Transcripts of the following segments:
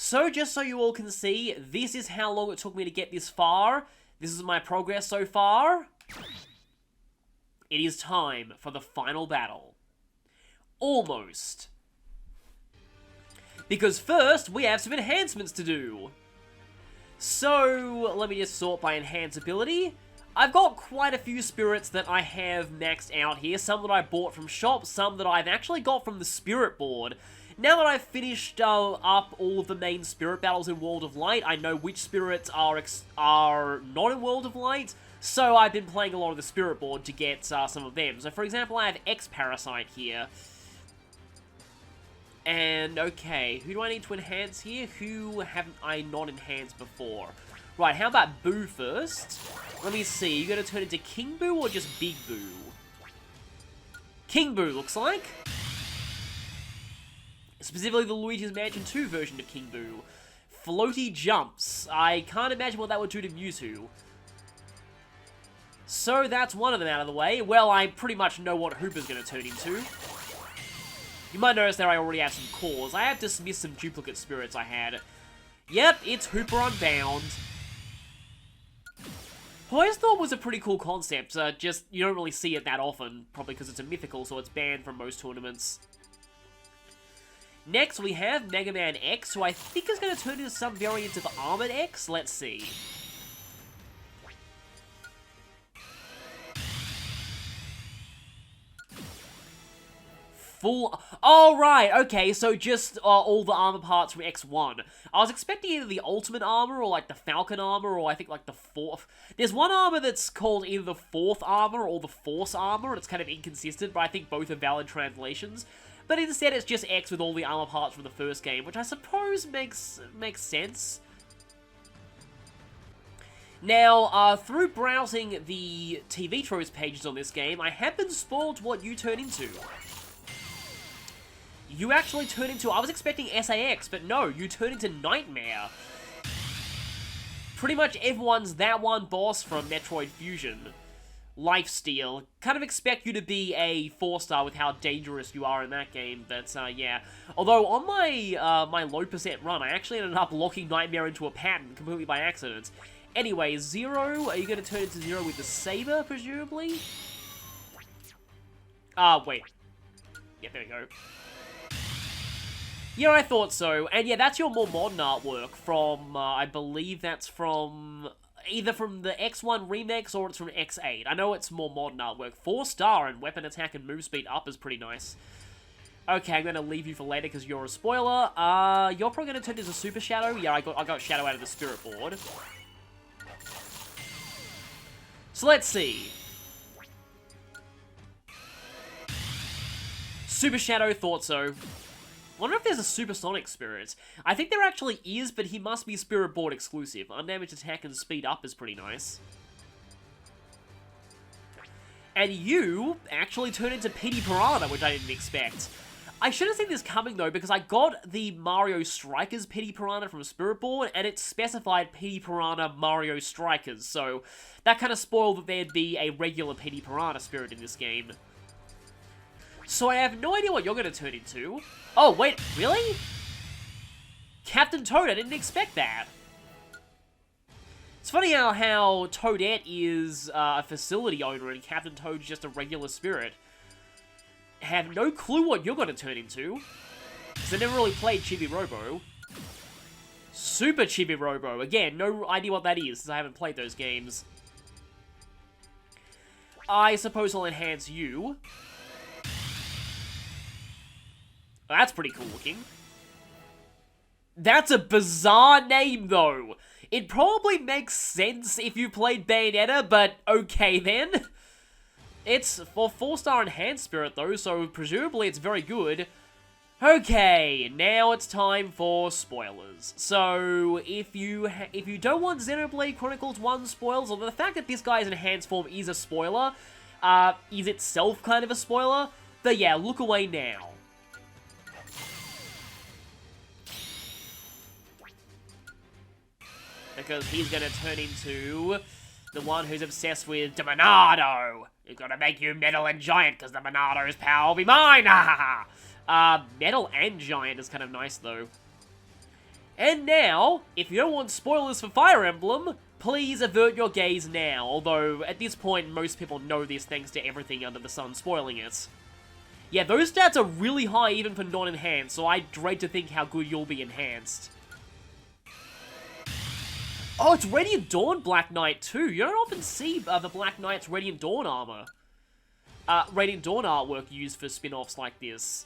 So just so you all can see, this is how long it took me to get this far. This is my progress so far. It is time for the final battle. Almost. Because first, we have some enhancements to do. So, let me just sort by enhanceability. I've got quite a few spirits that I have maxed out here. Some that I bought from shops, some that I've actually got from the spirit board. Now that I've finished up all of the main spirit battles in World of Light, I know which spirits are not in World of Light, so I've been playing a lot of the spirit board to get some of them. So for example, I have X-Parasite here. And, okay, who do I need to enhance here? Who haven't I not enhanced before? Right, how about Boo first? Let me see, you gonna turn into King Boo or just Big Boo? King Boo, looks like. Specifically the Luigi's Mansion 2 version of King Boo. Floaty jumps. I can't imagine what that would do to Mewtwo. So that's one of them out of the way. Well, I pretty much know what Hooper's going to turn into. You might notice there I already have some cores. I have dismissed some duplicate spirits I had. Yep, it's Hooper Unbound. I always thought it was a pretty cool concept. Just, you don't really see it that often. Probably because it's a mythical, so it's banned from most tournaments. Next, we have Megaman X, who I think is going to turn into some variant of Armored X. Let's see. Full... Oh, right, okay, so just all the armor parts from X1. I was expecting either the Ultimate Armor, or like the Falcon Armor, or I think like the Fourth... There's one armor that's called either the Fourth Armor or the Force Armor, and it's kind of inconsistent, but I think both are valid translations. But instead, it's just X with all the armor parts from the first game, which I suppose makes sense. Now, through browsing the TV tropes pages on this game, I have been spoiled what you turn into. You actually turn into... I was expecting SAX, but no, you turn into Nightmare. Pretty much everyone's that one boss from Metroid Fusion. Lifesteal. Kind of expect you to be a 4-star with how dangerous you are in that game, but yeah. Although on my my low percent run, I actually ended up locking Nightmare into a pattern completely by accident. Anyway, Zero, are you going to turn into Zero with the Saber, presumably? Wait. Yeah, there we go. Yeah, I thought so. And yeah, that's your more modern artwork from, I believe that's from... either from the X1 remakes or it's from X8. I know it's more modern artwork. 4-star and weapon attack and move speed up is pretty nice. Okay, I'm going to leave you for later because you're a spoiler. You're probably going to turn into Super Shadow. Yeah, I got Shadow out of the spirit board. So let's see. Super Shadow, thought so. Wonder if there's a Supersonic Spirit. I think there actually is, but he must be Spirit Board exclusive. Undamaged attack and speed up is pretty nice. And you actually turn into Petey Piranha, which I didn't expect. I should have seen this coming, though, because I got the Mario Strikers Petey Piranha from Spirit Board, and it specified Petey Piranha Mario Strikers, so that kind of spoiled that there'd be a regular Petey Piranha spirit in this game. So I have no idea what you're going to turn into. Oh, wait, really? Captain Toad, I didn't expect that. It's funny how Toadette is a facility owner and Captain Toad's just a regular spirit. Have no clue what you're going to turn into. Because I never really played Chibi Robo. Super Chibi Robo. Again, no idea what that is, since I haven't played those games. I suppose I'll enhance you. Well, that's pretty cool looking. That's a bizarre name, though. It probably makes sense if you played Bayonetta, but okay then. It's for 4-star enhanced spirit, though, so presumably it's very good. Okay, now it's time for spoilers. So, if you don't want Xenoblade Chronicles 1 spoilers, or the fact that this guy's enhanced form is a spoiler, is itself kind of a spoiler, but yeah, look away now. Because he's gonna turn into the one who's obsessed with the Monado. He's gonna make you metal and giant, because the Monado's power will be mine! Metal and giant is kind of nice, though. And now, if you don't want spoilers for Fire Emblem, please avert your gaze now, although at this point most people know this thanks to everything under the sun spoiling it. Yeah, those stats are really high even for non-enhanced, so I dread to think how good you'll be enhanced. Oh, it's Radiant Dawn Black Knight too. You don't often see the Black Knight's Radiant Dawn armor. Radiant Dawn artwork used for spin-offs like this.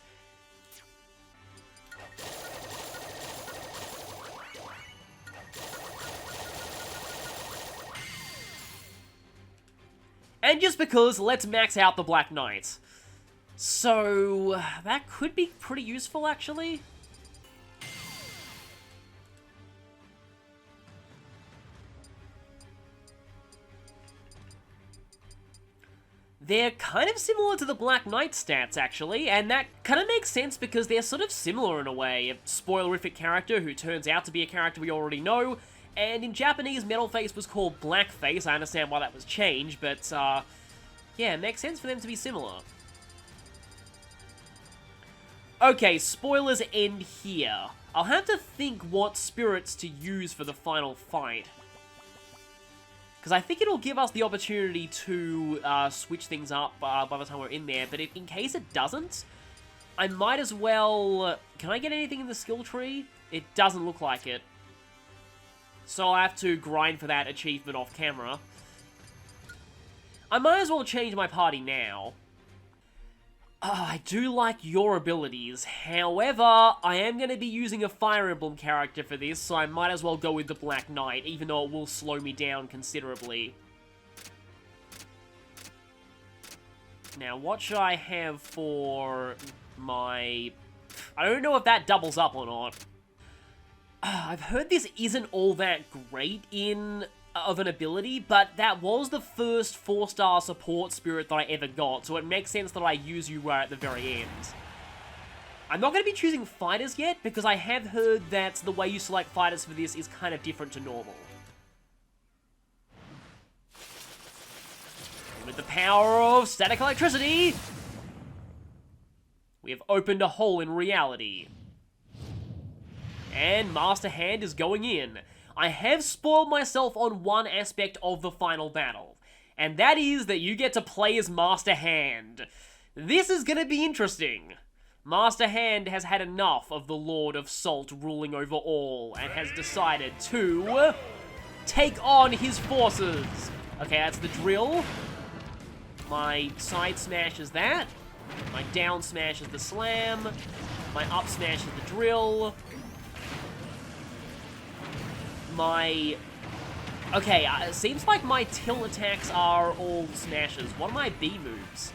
And just because, let's max out the Black Knight. So, that could be pretty useful, actually. They're kind of similar to the Black Knight stats, actually, and that kind of makes sense because they're sort of similar in a way. A spoilerific character who turns out to be a character we already know, and in Japanese, Metalface was called Blackface. I understand why that was changed, but, yeah, it makes sense for them to be similar. Okay, spoilers end here. I'll have to think what spirits to use for the final fight. Because I think it'll give us the opportunity to switch things up by the time we're in there, but in case it doesn't, I might as well... Can I get anything in the skill tree? It doesn't look like it. So I have to grind for that achievement off camera. I might as well change my party now. I do like your abilities, however, I am going to be using a Fire Emblem character for this, so I might as well go with the Black Knight, even though it will slow me down considerably. Now, what should I have for my... I don't know if that doubles up or not. I've heard this isn't all that great of an ability, but that was the first 4-star support spirit that I ever got, so it makes sense that I use you right at the very end. I'm not going to be choosing fighters yet, because I have heard that the way you select fighters for this is kind of different to normal. With the power of static electricity, we have opened a hole in reality. And Master Hand is going in. I have spoiled myself on one aspect of the final battle, and that is that you get to play as Master Hand. This is going to be interesting. Master Hand has had enough of the Lord of Salt ruling over all, and has decided to take on his forces. Okay, that's the drill. My side smash is that. My down smash is the slam. My up smash is the drill. Okay, it seems like my tilt attacks are all smashes. What are my B moves?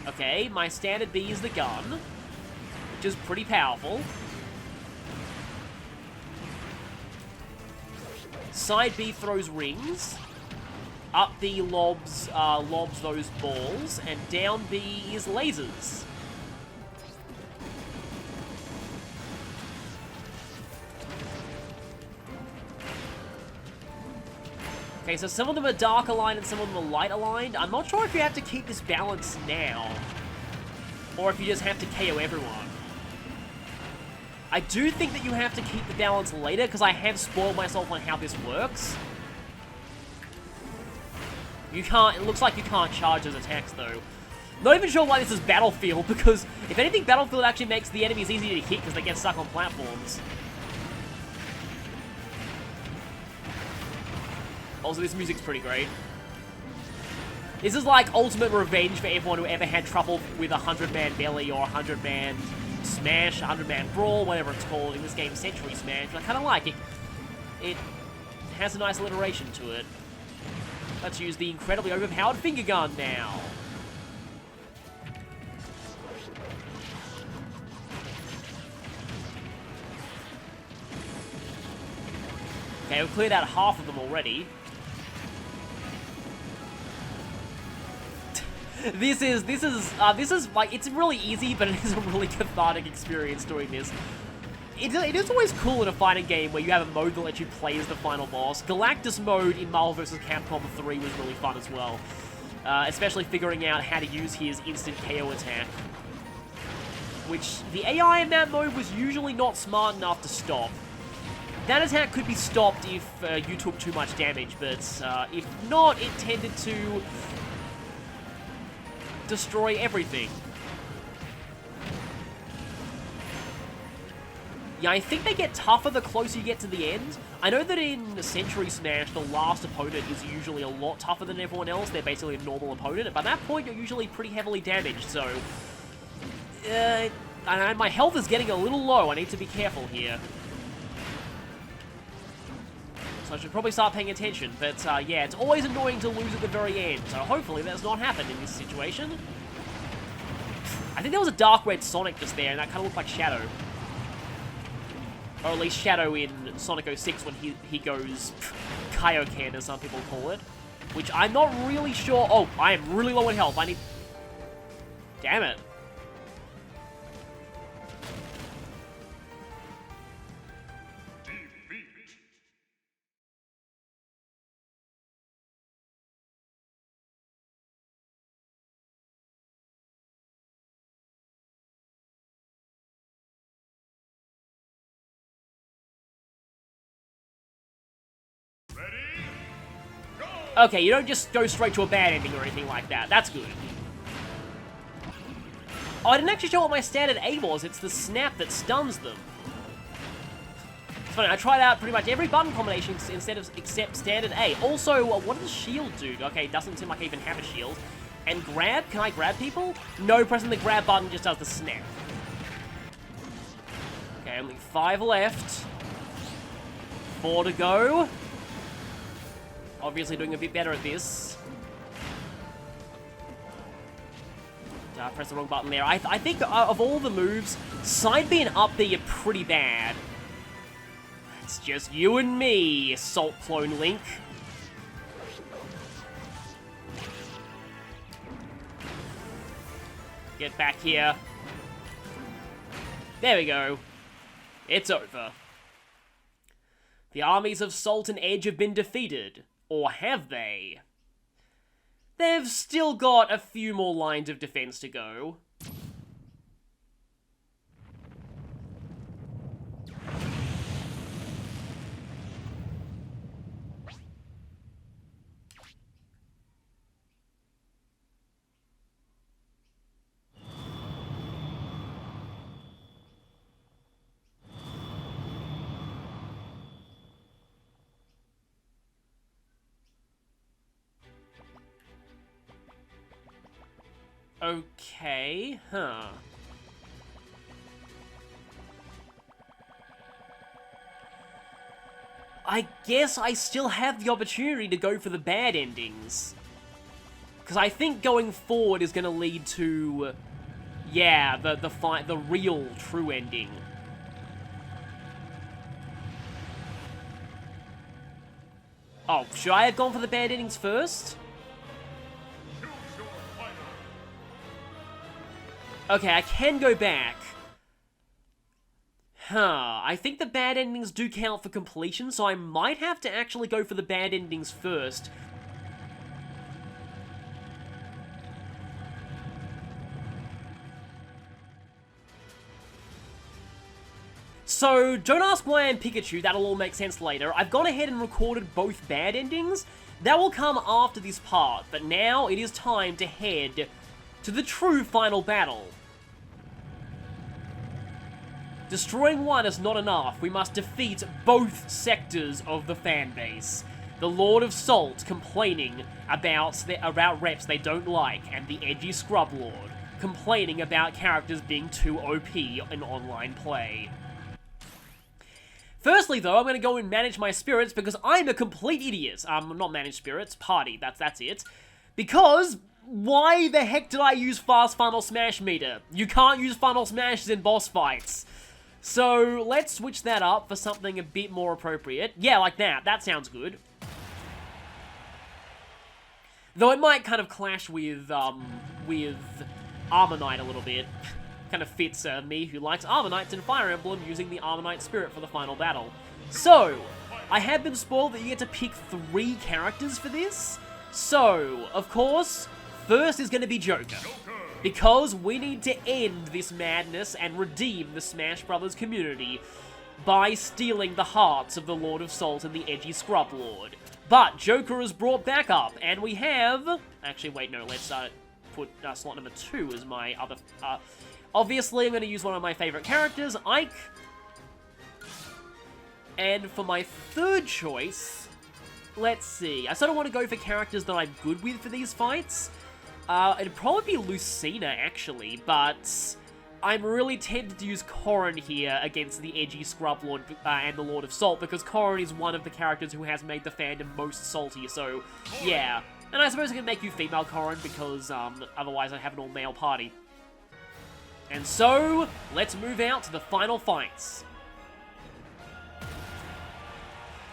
Okay, my standard B is the gun, which is pretty powerful. Side B throws rings. Up B lobs those balls. And down B is lasers. Okay, so some of them are dark aligned and some of them are light aligned. I'm not sure if you have to keep this balance now, or if you just have to KO everyone. I do think that you have to keep the balance later, because I have spoiled myself on how this works. You can't, it looks like you can't charge those attacks though. Not even sure why this is Battlefield, because if anything, Battlefield actually makes the enemies easy to hit because they get stuck on platforms. Also, this music's pretty great. This is like ultimate revenge for everyone who ever had trouble with a 100-man melee or a 100-man smash, 100-man brawl, whatever it's called. In this game, Century Smash. But I kind of like it. It has a nice alliteration to it. Let's use the incredibly overpowered finger gun now. Okay, we've cleared out half of them already. This is like, it's really easy, but it is a really cathartic experience doing this. It is always cool in a fighting game where you have a mode that lets you play as the final boss. Galactus mode in Marvel vs. Capcom 3 was really fun as well. Especially figuring out how to use his instant KO attack. Which, the AI in that mode was usually not smart enough to stop. that attack could be stopped if you took too much damage, but if not, it tended to destroy everything. Yeah, I think they get tougher the closer you get to the end. I know that in Century Smash, the last opponent is usually a lot tougher than everyone else. They're basically a normal opponent, and by that point, you're usually pretty heavily damaged, so... and my health is getting a little low. I need to be careful here. So I should probably start paying attention, but yeah, it's always annoying to lose at the very end, so hopefully that's not happened in this situation. I think there was a Dark Red Sonic just there, and that kind of looked like Shadow. Or at least Shadow in Sonic 06 when he goes Kaioken, as some people call it. Which I'm not really sure... Oh, I am really low in health. I need... Damn it. Okay, you don't just go straight to a bad ending or anything like that. That's good. Oh, I didn't actually show what my standard A was. It's the snap that stuns them. It's funny, I tried out pretty much every button combination except standard A. Also, what does shield do? Okay, it doesn't seem like I even have a shield. And grab? Can I grab people? No, pressing the grab button just does the snap. Okay, only 5 left. 4 to go. Obviously doing a bit better at this. I pressed the wrong button there. I think of all the moves, side B and up B are pretty bad. It's just you and me, Salt Clone Link. Get back here. There we go. It's over. The armies of Salt and Edge have been defeated. Or have they? They've still got a few more lines of defense to go. Okay, huh. I guess I still have the opportunity to go for the bad endings. Because I think going forward is going to lead to, yeah, the real true ending. Oh, should I have gone for the bad endings first? Okay, I can go back. Huh, I think the bad endings do count for completion, so I might have to actually go for the bad endings first. So, don't ask why I'm Pikachu, that'll all make sense later. I've gone ahead and recorded both bad endings. That will come after this part, but now it is time to head to the true final battle. Destroying one is not enough. We must defeat both sectors of the fanbase. The Lord of Salt complaining about reps they don't like, and the edgy Scrub Lord complaining about characters being too OP in online play. Firstly, though, I'm going to go and manage my spirits because I'm a complete idiot. Not manage spirits, party, that's it. Because why the heck did I use Fast Funnel Smash meter? You can't use Funnel Smashes in boss fights. So, let's switch that up for something a bit more appropriate. Yeah, like that. That sounds good. Though it might kind of clash with Armor Knight a little bit. Kind of fits me, who likes Armor Knights and Fire Emblem, using the Armor Knight spirit for the final battle. So, I have been spoiled that you get to pick 3 characters for this. So, of course, first is going to be Joker. Because we need to end this madness and redeem the Smash Brothers community. by stealing the hearts of the Lord of Salt and the edgy Scrub Lord. But Joker is brought back up, and we have... Actually, wait, no, let's put slot number 2 as my other... obviously, I'm going to use one of my favorite characters, Ike. And for my third choice, let's see. I sort of want to go for characters that I'm good with for these fights. It'd probably be Lucina, actually, but I'm really tempted to use Corrin here against the edgy Scrub Lord and the Lord of Salt, because Corrin is one of the characters who has made the fandom most salty, so yeah. And I suppose I can make you female Corrin, because otherwise I have an all-male party. And so, let's move out to the final fights.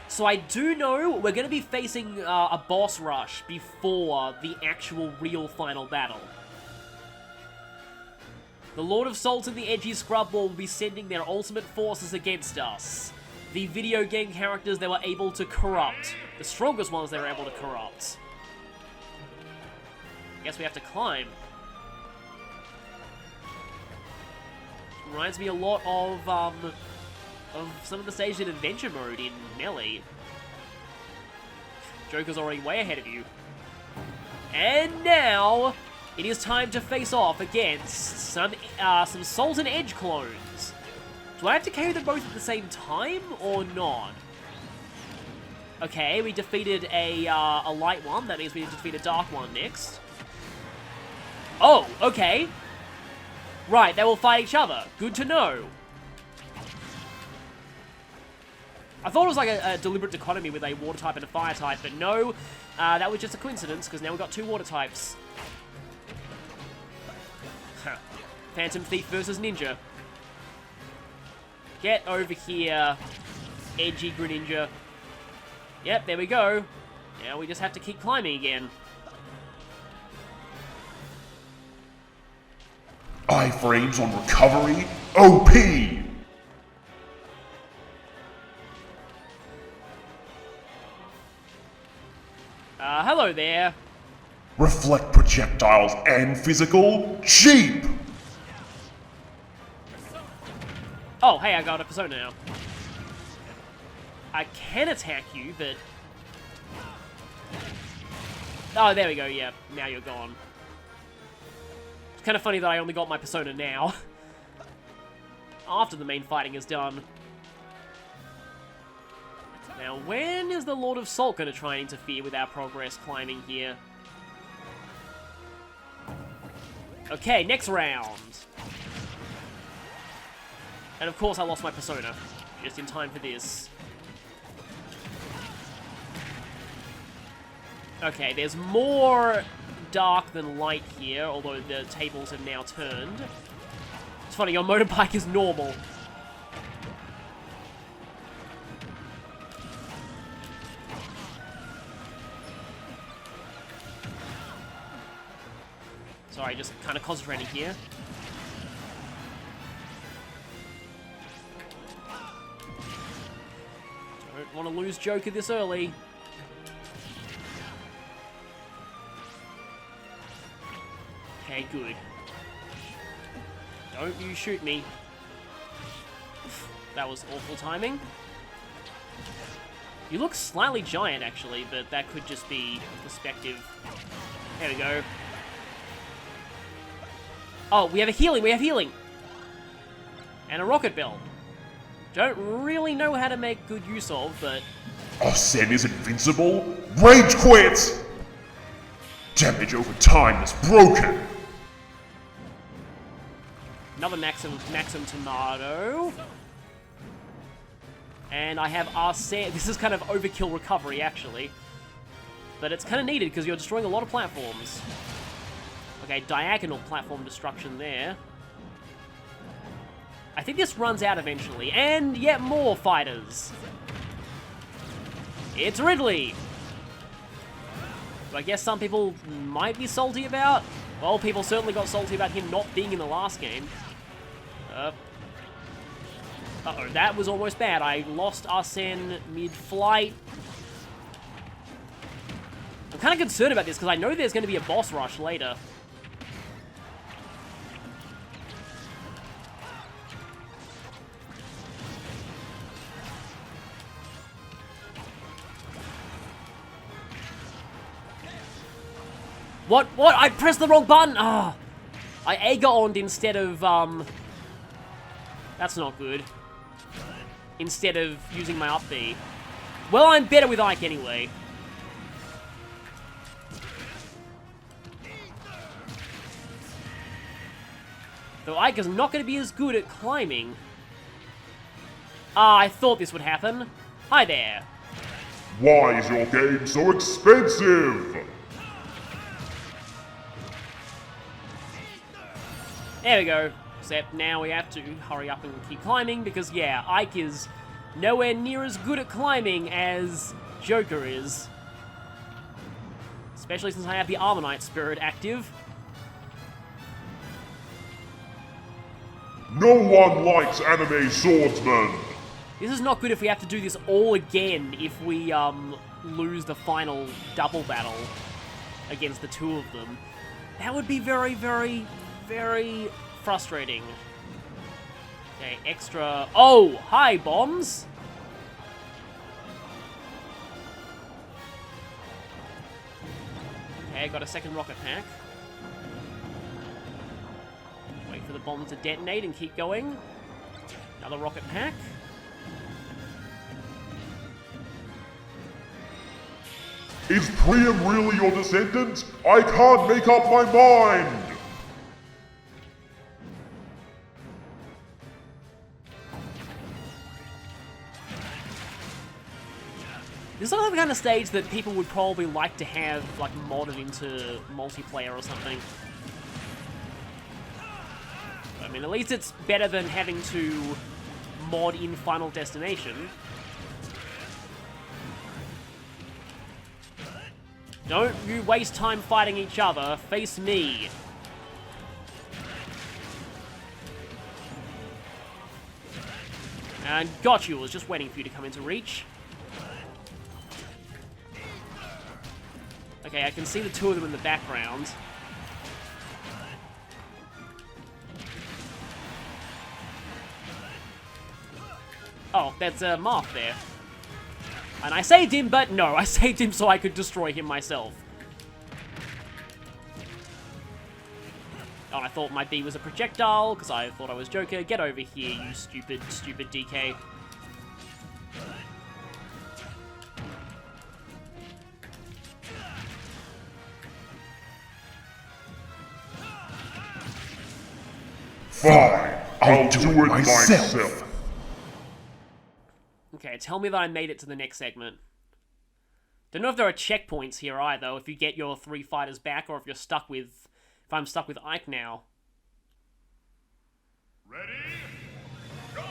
So I do know we're going to be facing a boss rush before the actual real final battle. The Lord of Salt and the edgy Scrub Lord will be sending their ultimate forces against us. The video game characters they were able to corrupt. The strongest ones they were able to corrupt. Guess we have to climb. Reminds me a lot of some of the stages in Adventure Mode in Melee. Joker's already way ahead of you. And now, it is time to face off against some Salt and Edge clones. Do I have to KO them both at the same time, or not? Okay, we defeated a light one. That means we need to defeat a dark one next. Oh, okay. Right, they will fight each other. Good to know. I thought it was like a deliberate dichotomy with a water type and a fire type, but no, that was just a coincidence, because now we've got 2 water types. Phantom Thief versus Ninja. Get over here, edgy Greninja. Yep, there we go. Now we just have to keep climbing again. Iframes on recovery, OP! Hello there. Reflect projectiles and physical, cheap! Oh, hey, I got a persona now. I can attack you, but... Oh, there we go, yeah. Now you're gone. It's kind of funny that I only got my persona now. After the main fighting is done. Now, when is the Lord of Salt going to try and interfere with our progress climbing here? Okay, next round. And of course I lost my persona, just in time for this. Okay, there's more dark than light here, although the tables have now turned. It's funny, your motorbike is normal. Sorry, just kind of concentrating here. Don't want to lose Joker this early. Okay, good. Don't you shoot me. That was awful timing. You look slightly giant, actually, but that could just be perspective. There we go. Oh, we have healing! And a rocket bell. Don't really know how to make good use of, but... Arsene is invincible? Rage quit! Damage over time is broken! Another Maxim Tomato. And I have Arsene. This is kind of overkill recovery, actually. But it's kind of needed, because you're destroying a lot of platforms. Okay, diagonal platform destruction there. I think this runs out eventually. And yet more fighters. It's Ridley. Who I guess some people might be salty about. Well, people certainly got salty about him not being in the last game. Uh-oh, that was almost bad. I lost Arsene mid-flight. I'm kind of concerned about this, because I know there's going to be a boss rush later. What? I pressed the wrong button! Ah! I Aegon'd instead of, That's not good. Instead of using my up B. Well, I'm better with Ike anyway. Though Ike is not going to be as good at climbing. Ah, I thought this would happen. Hi there. Why is your game so expensive? There we go. Except now we have to hurry up and keep climbing because, yeah, Ike is nowhere near as good at climbing as Joker is. Especially since I have the Armonite Spirit active. No one likes anime swordsmen. This is not good if we have to do this all again if we, lose the final double battle against the two of them. That would be very, very, very frustrating. Okay, extra... Oh! Hi, bombs! Okay, got a second rocket pack. Wait for the bomb to detonate and keep going. Another rocket pack. Is Priam really your descendant? I can't make up my mind! This is like the kind of stage that people would probably like to have, like, modded into multiplayer or something. I mean, at least it's better than having to mod in Final Destination. Don't you waste time fighting each other, face me. And got you, I was just waiting for you to come into reach. Okay, I can see the two of them in the background. Oh, that's Marth there. And I saved him, but no, I saved him so I could destroy him myself. Oh, I thought my B was a projectile, because I thought I was Joker. Get over here, you stupid, stupid DK. Fine, I'll do it myself. Okay, tell me that I made it to the next segment. Don't know if there are checkpoints here either, if you get your 3 fighters back, or if you're stuck with... If I'm stuck with Ike now. Ready? Go!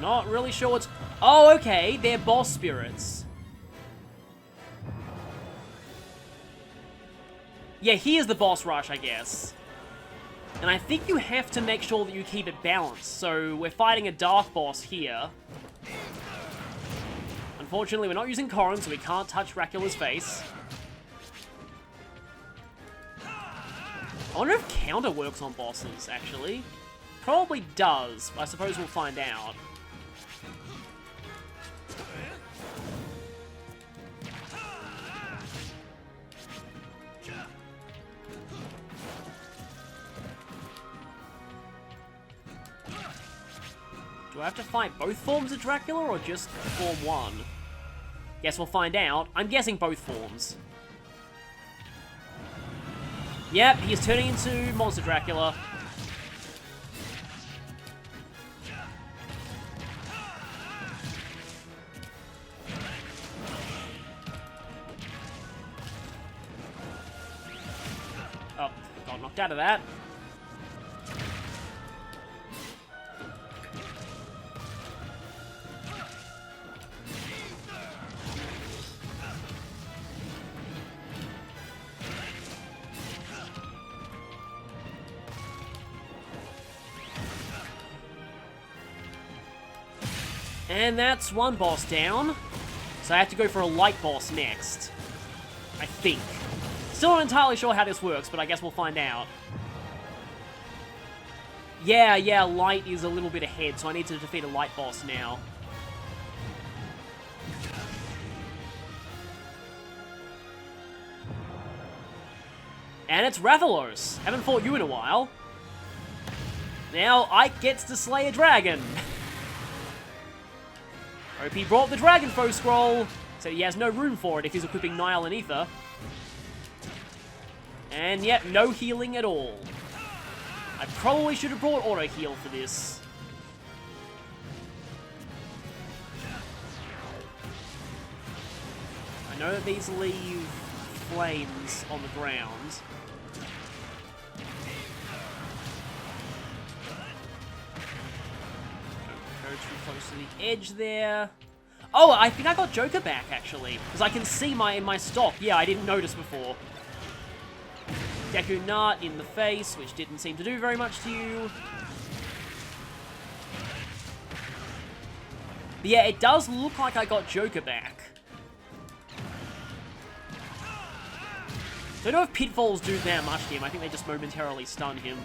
Not really sure what's... Oh, okay, they're boss spirits. Yeah, here's the boss rush, I guess. And I think you have to make sure that you keep it balanced. So we're fighting a dark boss here. Unfortunately, we're not using Corrin, so we can't touch Rathalos' face. I wonder if counter works on bosses, actually. Probably does. I suppose we'll find out. Do I have to fight both forms of Dracula, or just form one? Guess we'll find out. I'm guessing both forms. Yep, he's turning into Monster Dracula. Oh, got knocked out of that. And that's one boss down. So I have to go for a light boss next. I think. Still not entirely sure how this works, but I guess we'll find out. Yeah, light is a little bit ahead, so I need to defeat a light boss now. And it's Rathalos. Haven't fought you in a while. Now Ike gets to slay a dragon. OP brought the Dragon Foe Scroll, so he has no room for it if he's equipping Nile and Ether. And yet, no healing at all. I probably should have brought auto heal for this. I know that these leave flames on the ground. Don't go too close to the edge there. Oh, I think I got Joker back, actually. Because I can see in my stock. Yeah, I didn't notice before. Deku Nut in the face, which didn't seem to do very much to you. But yeah, it does look like I got Joker back. Don't know if Pitfalls do that much to him. I think they just momentarily stun him.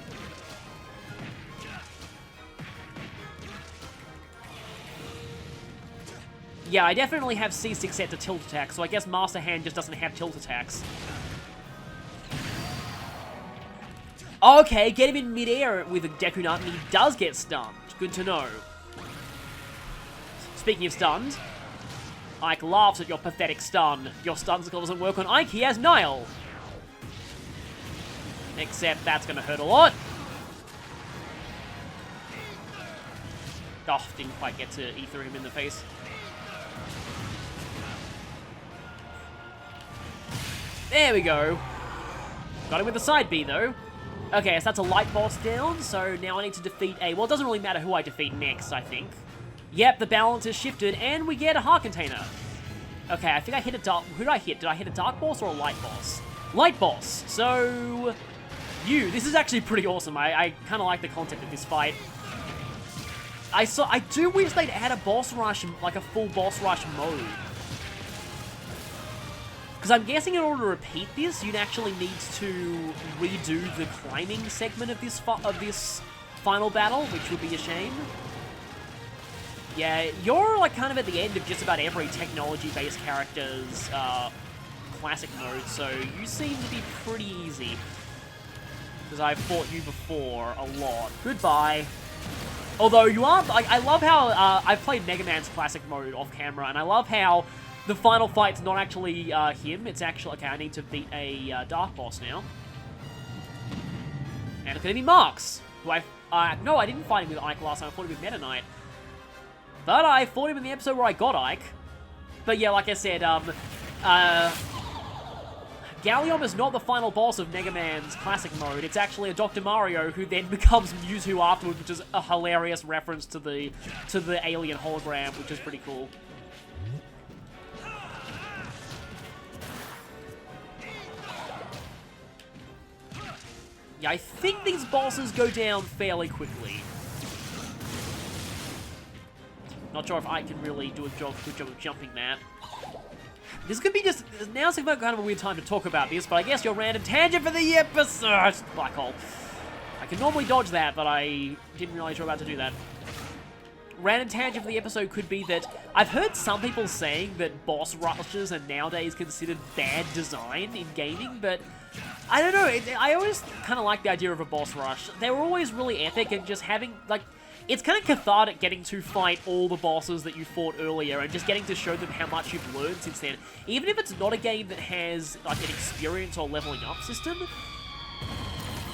Yeah, I definitely have C6 set to tilt attack, so I guess Master Hand just doesn't have tilt attacks. Okay, get him in midair with a Deku Nut, and he does get stunned. Good to know. Speaking of stunned, Ike laughs at your pathetic stun. Your stun skill doesn't work on Ike, he has Nile. Except that's going to hurt a lot. Oh, didn't quite get to ether him in the face. There we go. Got him with the side B, though. Okay, so that's a light boss down, so now I need to defeat a... Well, it doesn't really matter who I defeat next, I think. Yep, the balance has shifted, and we get a heart container. Okay, I think I hit a dark... Who did I hit? Did I hit a dark boss or a light boss? Light boss. So... This is actually pretty awesome. I kind of like the concept of this fight. I do wish they'd add a boss rush, like a full boss rush mode. Because I'm guessing in order to repeat this, you'd actually need to redo the climbing segment of this final battle, which would be a shame. Yeah, you're like kind of at the end of just about every technology-based character's classic mode, so you seem to be pretty easy. Because I've fought you before a lot. Goodbye. Although you are, I love how I've played Megaman's classic mode off camera, and I love how the final fight's not actually him. It's actually, okay, I need to beat a dark boss now. And it's gonna be Marks, who no, I didn't fight him with Ike last time. I fought him with Meta Knight. But I fought him in the episode where I got Ike. But yeah, like I said, Gallium is not the final boss of Mega Man's classic mode. It's actually a Dr. Mario who then becomes Mewtwo afterwards, which is a hilarious reference to the alien hologram, which is pretty cool. Yeah, I think these bosses go down fairly quickly. Not sure if I can really do a good job of jumping that. This could be just... Now's kind of a weird time to talk about this, but I guess your random tangent for the episode... Black hole. I can normally dodge that, but I didn't realize you were about to do that. Random tangent for the episode could be that... I've heard some people saying that boss rushes are nowadays considered bad design in gaming, but... I don't know, I always kind of like the idea of a boss rush. They were always really epic, and just having, like... It's kind of cathartic getting to fight all the bosses that you fought earlier and just getting to show them how much you've learned since then. Even if it's not a game that has, like, an experience or leveling up system,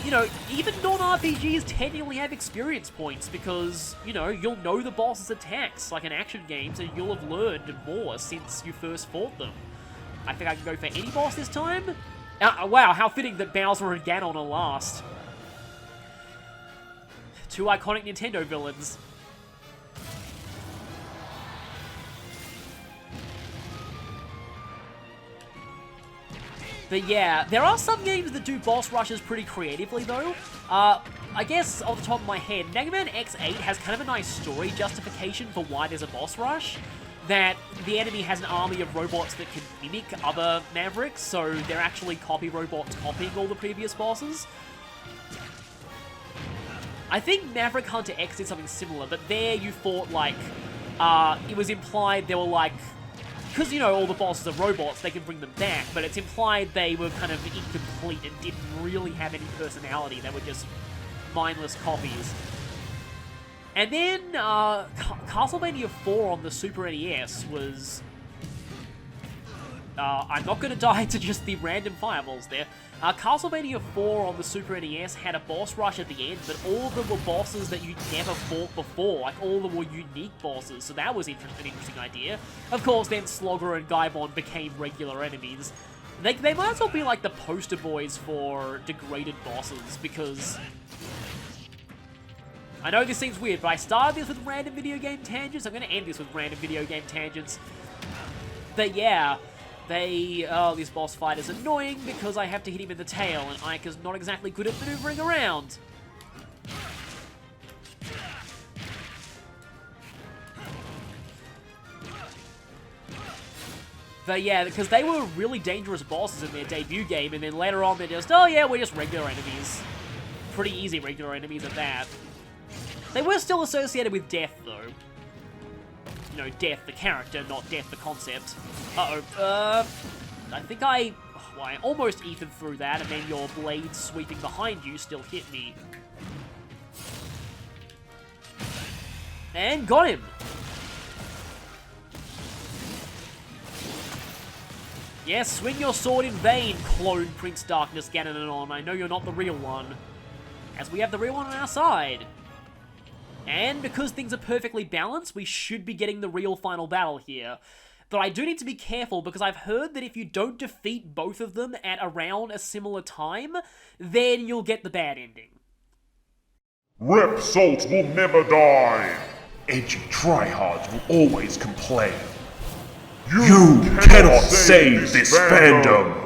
you know, even non-RPGs technically have experience points because, you know, you'll know the boss's attacks, like in action games, and you'll have learned more since you first fought them. I think I can go for any boss this time. Wow, how fitting that Bowser and Ganon are last. Two iconic Nintendo villains. But yeah, there are some games that do boss rushes pretty creatively though. I guess off the top of my head, Megaman X8 has kind of a nice story justification for why there's a boss rush. That the enemy has an army of robots that can mimic other Mavericks, so they're actually copy robots copying all the previous bosses. I think Maverick Hunter X did something similar, but there you fought, like, it was implied there were, like, because, you know, all the bosses are robots, they can bring them back, but it's implied they were kind of incomplete and didn't really have any personality. They were just mindless copies. And then, Castlevania 4 on the Super NES was... I'm not going to die to just the random fireballs there. Castlevania 4 on the Super NES had a boss rush at the end, but all of them were bosses that you'd never fought before. Like, all of them were unique bosses, so that was an interesting idea. Of course, then Slogger and Gaimon became regular enemies. They might as well be like the poster boys for degraded bosses, because... I know this seems weird, but I started this with random video game tangents. I'm going to end this with random video game tangents. But yeah... this boss fight is annoying because I have to hit him in the tail, and Ike is not exactly good at maneuvering around. But yeah, because they were really dangerous bosses in their debut game, and then later on they're just, oh yeah, we're just regular enemies. Pretty easy regular enemies at that. They were still associated with death, though. You know, death the character, not death the concept. I think I almost ethed through that, and then your blade sweeping behind you still hit me. And got him! Yes, swing your sword in vain, clone Prince Darkness Gananon. I know you're not the real one. As we have the real one on our side. And because things are perfectly balanced, we should be getting the real final battle here. But I do need to be careful, because I've heard that if you don't defeat both of them at around a similar time, then you'll get the bad ending. Rep Salt will never die! Edgy tryhards will always complain. You cannot save this fandom!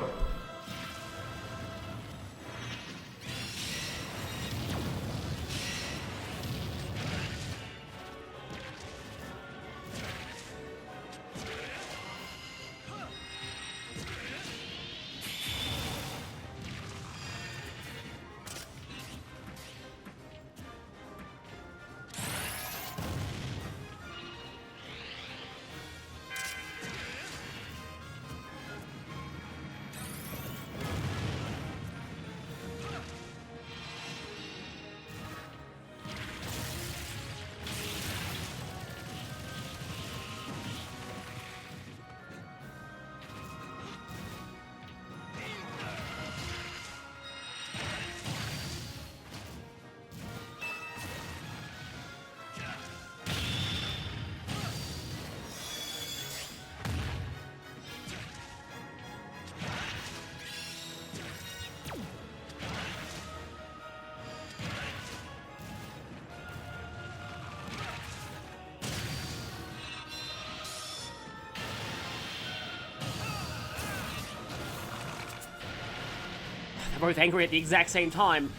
Both angry at the exact same time,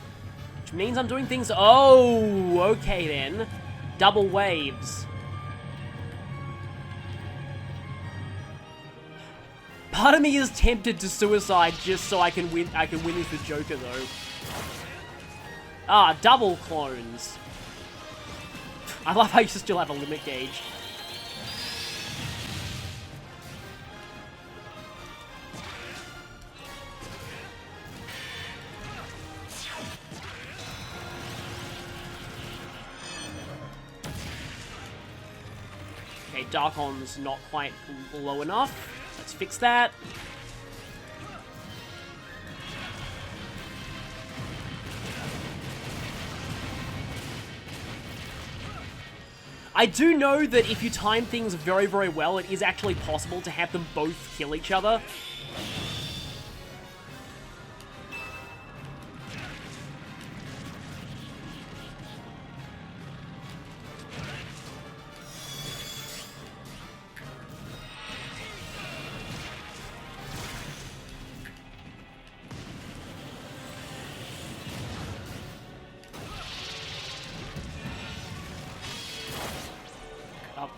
which means I'm doing things... Oh, okay then. Double waves. Part of me is tempted to suicide just so I can win this with Joker, though. Ah, double clones. I love how you still have a limit gauge. Okay, Darkon's not quite low enough. Let's fix that. I do know that if you time things very, very well, it is actually possible to have them both kill each other.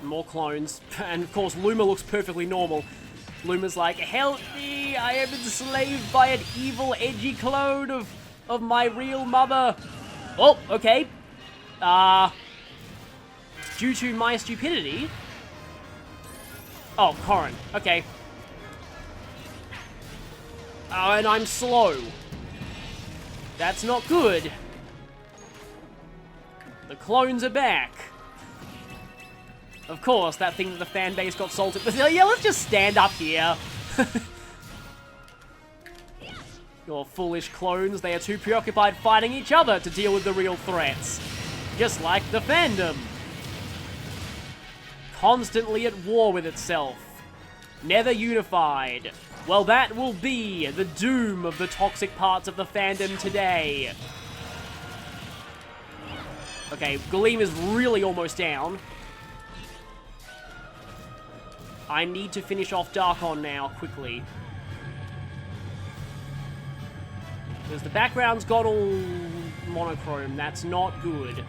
More clones, and of course Luma looks perfectly normal. Luma's like, help me, I am enslaved by an evil, edgy clone of my real mother. Oh, okay. Due to my stupidity, Oh, Corrin. Okay. Oh, and I'm slow. That's not good. The clones are back. Of course, that thing that the fan base got salted. But yeah, let's just stand up here. Your foolish clones, they are too preoccupied fighting each other to deal with the real threats. Just like the fandom. Constantly at war with itself. Never unified. Well, that will be the doom of the toxic parts of the fandom today. Okay, Gleam is really almost down. I need to finish off Darkon now, quickly. Because the background's got all monochrome. That's not good.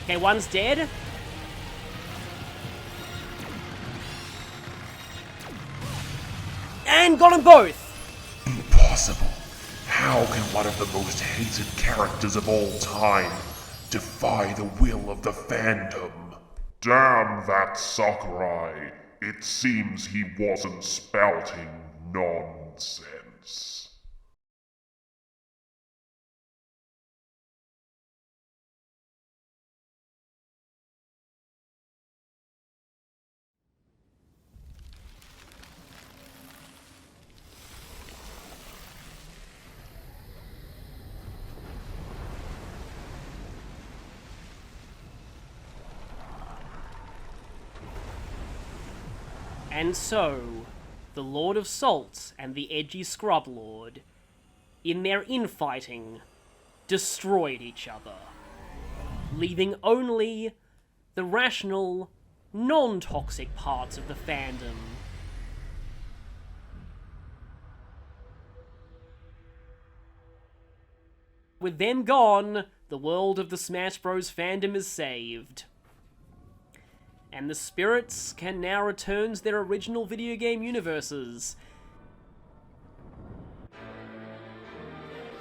Okay, one's dead. And got them both! Impossible. How can one of the most hated characters of all time defy the will of the fandom? Damn that Sakurai. It seems he wasn't spouting nonsense. And so, the Lord of Salt and the edgy Scrub Lord, in their infighting, destroyed each other, leaving only the rational, non-toxic parts of the fandom. With them gone, the world of the Smash Bros. Fandom is saved. And the spirits can now return to their original video game universes.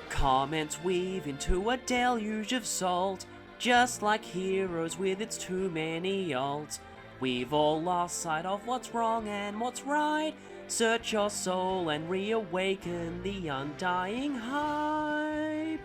Comments weave into a deluge of salt, just like heroes with its too many ults. We've all lost sight of what's wrong and what's right. Search your soul and reawaken the undying hype.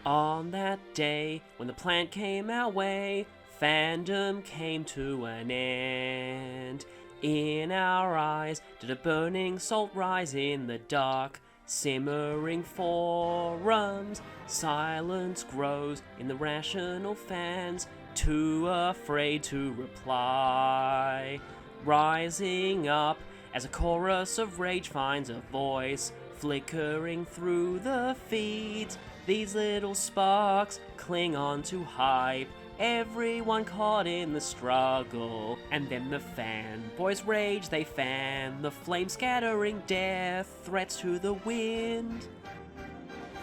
On that day, when the plant came our way, fandom came to an end. In our eyes did a burning salt rise in the dark, simmering forums. Silence grows in the rational fans, too afraid to reply. Rising up as a chorus of rage finds a voice, flickering through the feeds. These little sparks cling on to hype, everyone caught in the struggle. And then the fanboys rage, they fan, the flame scattering death, threats to the wind.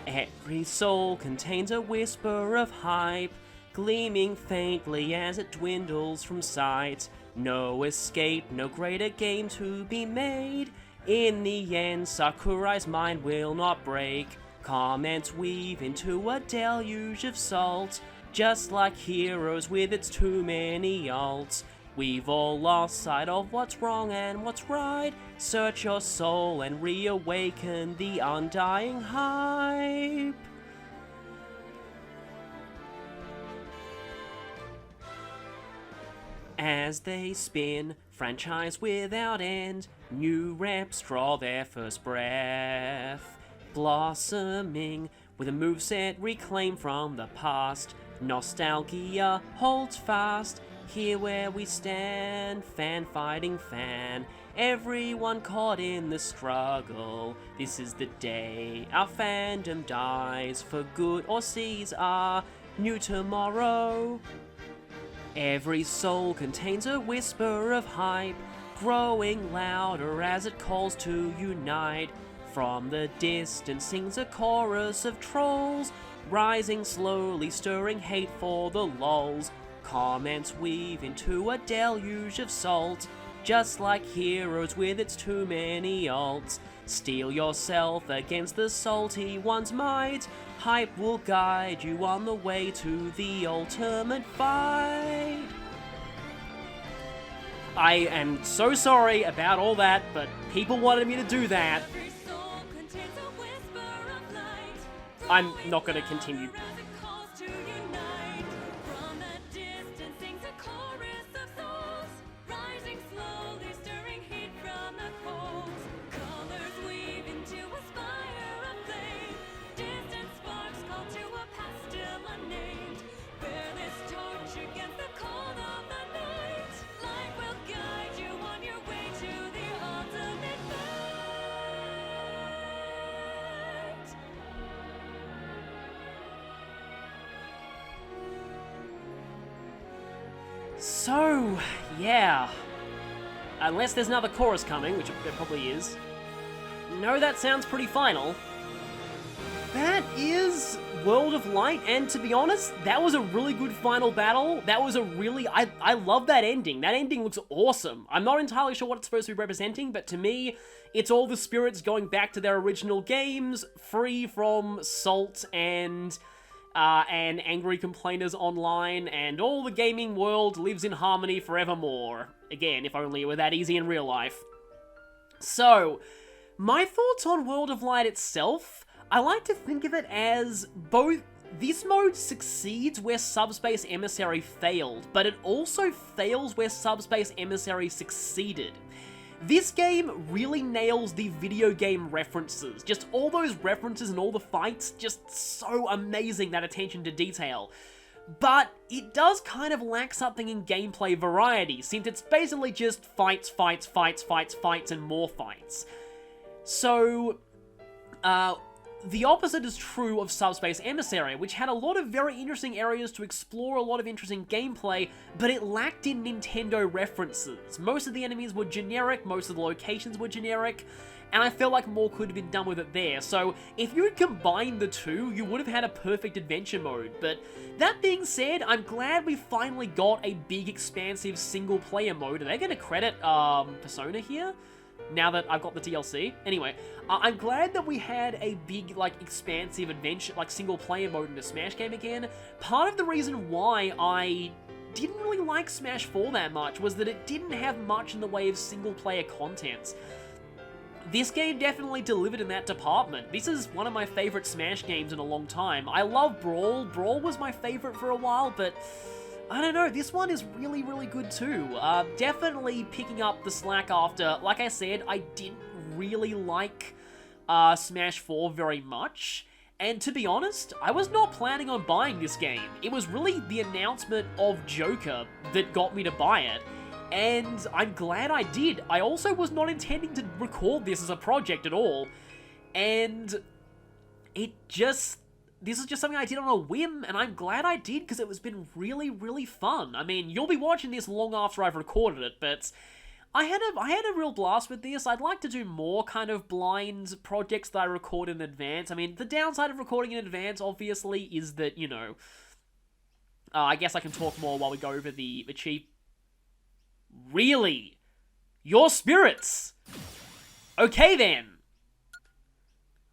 Every soul contains a whisper of hype, gleaming faintly as it dwindles from sight. No escape, no greater game to be made. In the end, Sakurai's mind will not break. Comments weave into a deluge of salt, just like heroes with its too many ults. We've all lost sight of what's wrong and what's right. Search your soul and reawaken the undying hype. As they spin, franchise without end, new reps draw their first breath. Blossoming with a moveset reclaimed from the past. Nostalgia holds fast, here where we stand. Fan fighting fan, everyone caught in the struggle. This is the day our fandom dies, for good or sees our new tomorrow. Every soul contains a whisper of hype, growing louder as it calls to unite. From the distance sings a chorus of trolls, rising slowly, stirring hate for the lulz. Comments weave into a deluge of salt, just like heroes with its too many ults. Steel yourself against the salty one's might. Hype will guide you on the way to the ultimate fight. I am so sorry about all that, but people wanted me to do that. I'm not going to continue. So, yeah. Unless there's another chorus coming, which there probably is. No, that sounds pretty final. That is World of Light, and to be honest, that was a really good final battle. That was a really... I love that ending. That ending looks awesome. I'm not entirely sure what it's supposed to be representing, but to me, it's all the spirits going back to their original games, free from salt and angry complainers online, and all the gaming world lives in harmony forevermore. Again, if only it were that easy in real life. So, my thoughts on World of Light itself, I like to think of it as both... This mode succeeds where Subspace Emissary failed, but it also fails where Subspace Emissary succeeded. This game really nails the video game references. Just all those references and all the fights, just so amazing, that attention to detail. But it does kind of lack something in gameplay variety, since it's basically just fights, fights, fights, fights, fights, and more fights. So, the opposite is true of Subspace Emissary, which had a lot of very interesting areas to explore, a lot of interesting gameplay, but it lacked in Nintendo references. Most of the enemies were generic, most of the locations were generic, and I felt like more could have been done with it there. So if you had combined the two, you would have had a perfect adventure mode. But that being said, I'm glad we finally got a big, expansive single-player mode. Are they going to credit Persona here? Now that I've got the DLC. Anyway, I'm glad that we had a big, like, expansive adventure, like, single-player mode in a Smash game again. Part of the reason why I didn't really like Smash 4 that much was that it didn't have much in the way of single-player content. This game definitely delivered in that department. This is one of my favorite Smash games in a long time. I love Brawl. Brawl was my favorite for a while, but... I don't know, this one is really, really good too. Definitely picking up the slack after, like I said, I didn't really like Smash 4 very much. And to be honest, I was not planning on buying this game. It was really the announcement of Joker that got me to buy it. And I'm glad I did. I also was not intending to record this as a project at all. And it just... This is just something I did on a whim, and I'm glad I did, because it has been really, really fun. I mean, you'll be watching this long after I've recorded it, but I had a real blast with this. I'd like to do more kind of blind projects that I record in advance. I mean, the downside of recording in advance, obviously, is that, you know... I guess I can talk more while we go over the chief... Really? Your spirits? Okay, then.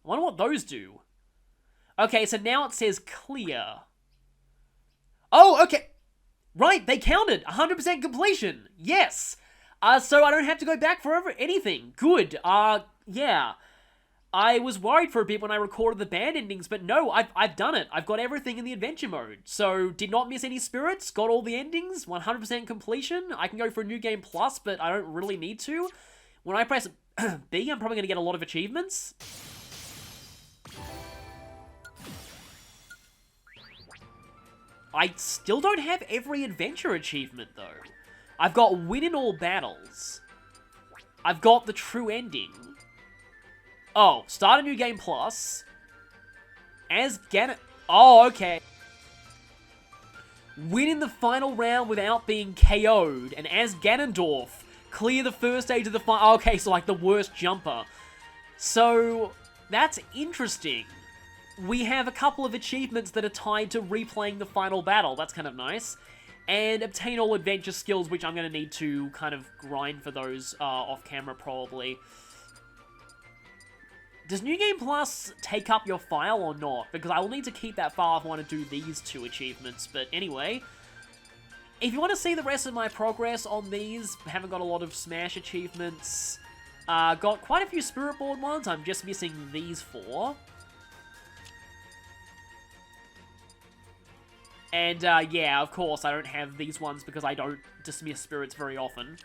I wonder what those do. Okay, so now it says clear. Oh, okay. Right, they counted. 100% completion. Yes. So I don't have to go back for anything. Good. Yeah. I was worried for a bit when I recorded the band endings, but no, I've done it. I've got everything in the adventure mode. So, did not miss any spirits, got all the endings, 100% completion. I can go for a New Game Plus, but I don't really need to. When I press B, I'm probably going to get a lot of achievements. I still don't have every adventure achievement, though. I've got win in all battles. I've got the true ending. Oh, start a New Game Plus. As Ganon... Oh, okay. Win in the final round without being KO'd, and as Ganondorf, Clear the first stage of the final... Okay, so like the worst jumper. So, that's interesting. We have a couple of achievements that are tied to replaying the final battle. That's kind of nice. And obtain all adventure skills, which I'm going to need to kind of grind for those off camera probably. Does New Game Plus take up your file or not? Because I will need to keep that file if I want to do these 2 achievements. But anyway, if you want to see the rest of my progress on these, haven't got a lot of Smash achievements. Got quite a few Spirit Board ones. I'm just missing these 4. And, yeah, of course, I don't have these ones because I don't dismiss spirits very often.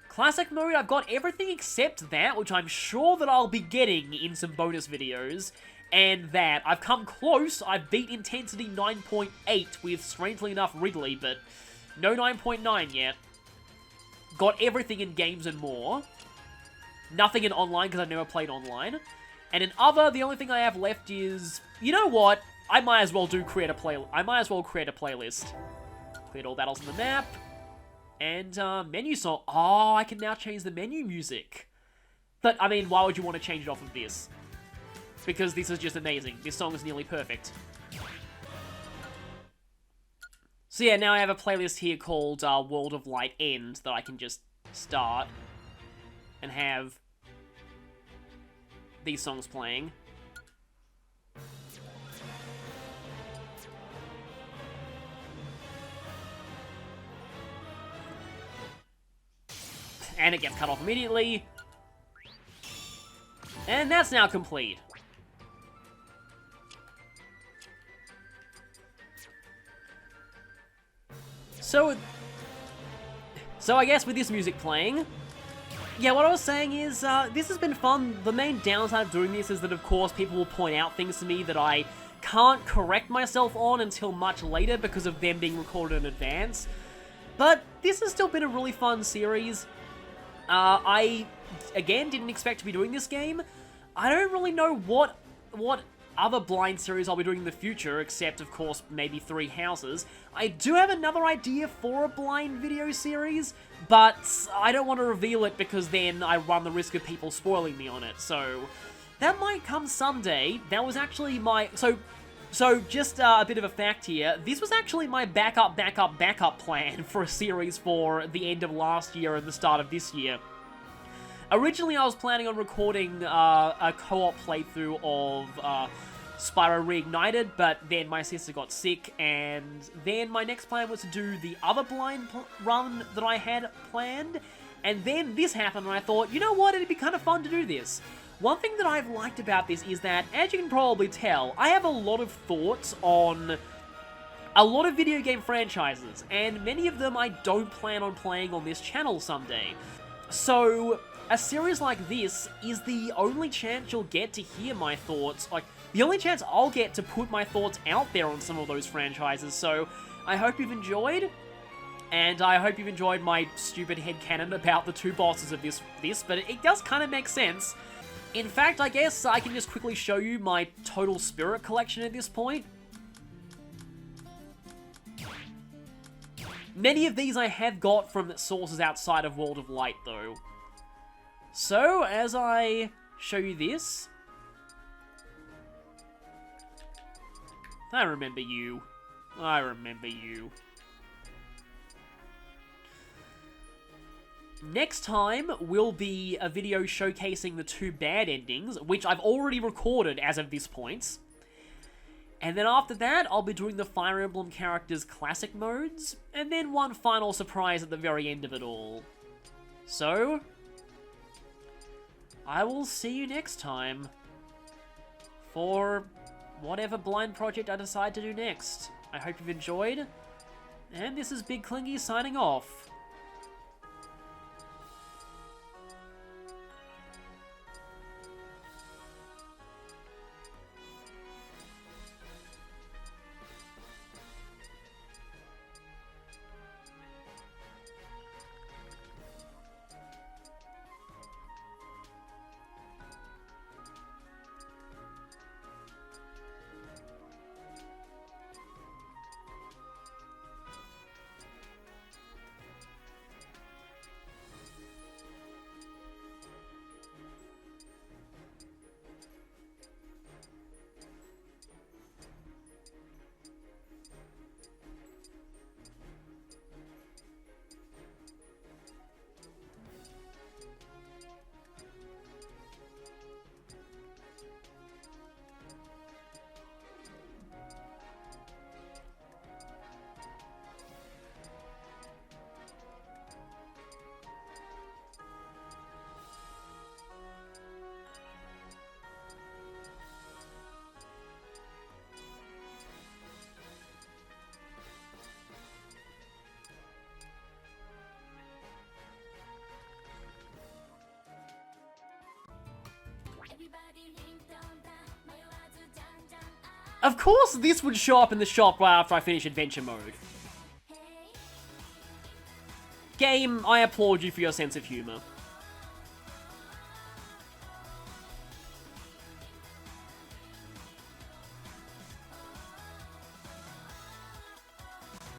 Classic mode, I've got everything except that, which I'm sure that I'll be getting in some bonus videos. And that. I've come close. I've beat Intensity 9.8 with, strangely enough, Ridley, but no 9.9 yet. Got everything in games and more. Nothing in online because I've never played online. And in other, the only thing I have left is... You know what? I might as well create a playlist. Cleared all battles on the map. And, menu song. Oh, I can now change the menu music. But, I mean, why would you want to change it off of this? Because this is just amazing. This song is nearly perfect. So yeah, now I have a playlist here called World of Light End that I can just start and have these songs playing. And it gets cut off immediately. And that's now complete. So I guess with this music playing, yeah, what I was saying is, this has been fun. The main downside of doing this is that, of course, people will point out things to me that I can't correct myself on until much later because of them being recorded in advance. But this has still been a really fun series. I, again, didn't expect to be doing this game. I don't really know what other blind series I'll be doing in the future, except, of course, maybe 3 Houses. I do have another idea for a blind video series, but I don't want to reveal it because then I run the risk of people spoiling me on it, so that might come someday. That was actually my... So just a bit of a fact here, this was actually my backup plan for a series for the end of last year and the start of this year. Originally, I was planning on recording a co-op playthrough of Spyro Reignited, but then my sister got sick, and then my next plan was to do the other blind run that I had planned, and then this happened, and I thought, you know what, it'd be kind of fun to do this. One thing that I've liked about this is that, as you can probably tell, I have a lot of thoughts on a lot of video game franchises, and many of them I don't plan on playing on this channel someday. So, a series like this is the only chance you'll get to hear my thoughts, like, the only chance I'll get to put my thoughts out there on some of those franchises, so I hope you've enjoyed, and I hope you've enjoyed my stupid headcanon about the 2 bosses of this, but it does kind of make sense. In fact, I guess I can just quickly show you my total spirit collection at this point. Many of these I have got from sources outside of World of Light, though. So, as I show you this... I remember you. I remember you. Next time will be a video showcasing the 2 bad endings, which I've already recorded as of this point. And then after that, I'll be doing the Fire Emblem characters' classic modes, and then one final surprise at the very end of it all. So, I will see you next time for whatever blind project I decide to do next. I hope you've enjoyed, and this is Big Clingy signing off. Of course this would show up in the shop right after I finish adventure mode. Game, I applaud you for your sense of humor.